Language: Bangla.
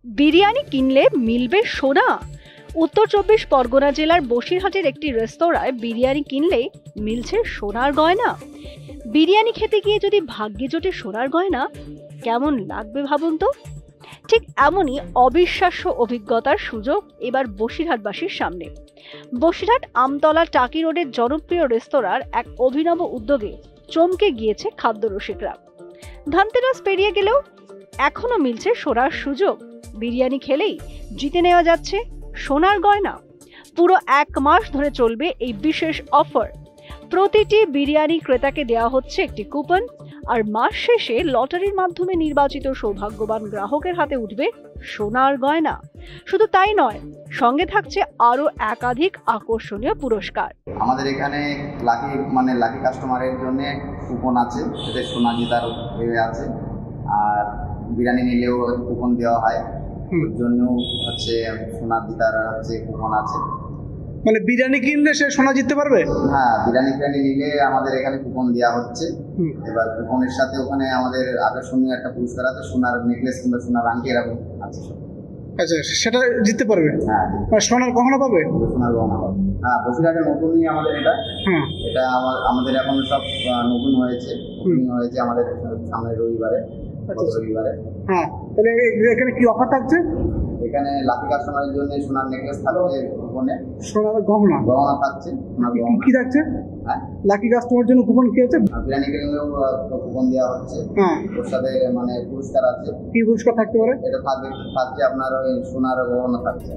বিরিয়ানি কিনলে মিলবে সোনা। উত্তর ২৪ পরগনা জেলার বসিরহাটের একটি রেস্তোরাঁয় বিরিয়ানি কিনলে মিলছে সোনার গয়না। বিরিয়ানি খেতে গিয়ে যদি ভাগ্যে জোটে সোনার গয়না, কেমন লাগবে ভাবুন তো। ঠিক এমনই অবিশ্বাস্য অভিজ্ঞতার সুযোগ এবার বসিরহাটবাসীর সামনে। বসিরহাট আমতলা টাকি রোডের জনপ্রিয় রেস্তোরাঁর এক অভিনব উদ্যোগে চমকে গিয়েছে খাদ্য রসিকরা। ধনতেরাস পেরিয়ে গেলেও এখনো মিলছে সোনার সুযোগ। বিরিয়ানি খেলেই জিতে নেওয়া যাচ্ছে সোনার গয়না। পুরো ১ মাস ধরে চলবে এই বিশেষ অফার। প্রতিটি বিরিয়ানি ক্রেতাকে দেওয়া হচ্ছে একটি কুপন, আর মাস শেষে লটারির মাধ্যমে নির্বাচিত সৌভাগ্যবান গ্রাহকের হাতে উঠবে সোনার গয়না। শুধু তাই নয়, সঙ্গে থাকছে আরো একাধিক আকর্ষণীয় পুরস্কার। আমাদের এখানে লাকি কাস্টমারের জন্য কুপন আছে, এতে সোনা জেতার আছে, আর বিরিয়ানি নিলেও কুপন দেওয়া হয়। ওর জন্য হচ্ছে সোনা জেতার কুপন আছে। মানে বিরিয়ানি কিনলে সে সোনা জিততে পারবে? হ্যাঁ, বিরিয়ানি নিলে আমাদের এখানে কুপন দেওয়া হচ্ছে। এবার কুপনের সাথে ওখানে আমাদের আকর্ষণীয় একটা পুরস্কার আছে, সোনার নেকলেস কিংবা সোনার আংটি এরকম আছে। আচ্ছা, সেটা জিততে পারবে? হ্যাঁ, সোনার গহনা পাবে? সোনার গহনা পাবে। হ্যাঁ, বসিরহাটে নতুনই আমাদের এটা আমাদের এখন সব নতুন হয়েছে আমাদের সামনের রবিবারে। হ্যাঁ, তাহলে এখানে কি অফার থাকছে? এখানে লাকি কাস্টমারের জন্য সোনার নেকলেস থাকছে, কুপনে সোনার গহনা থাকছে। কি থাকছে? হ্যাঁ, লাকি কাস্টমারের জন্য কুপন কি আছে? বিরিয়ানি কিনলেও কুপন দেওয়া হচ্ছে। হ্যাঁ, ওর সাথে পুরস্কার আছে। কি পুরস্কার থাকতে পারে? এটা থাকছে আপনার ওই সোনার গহনা থাকছে।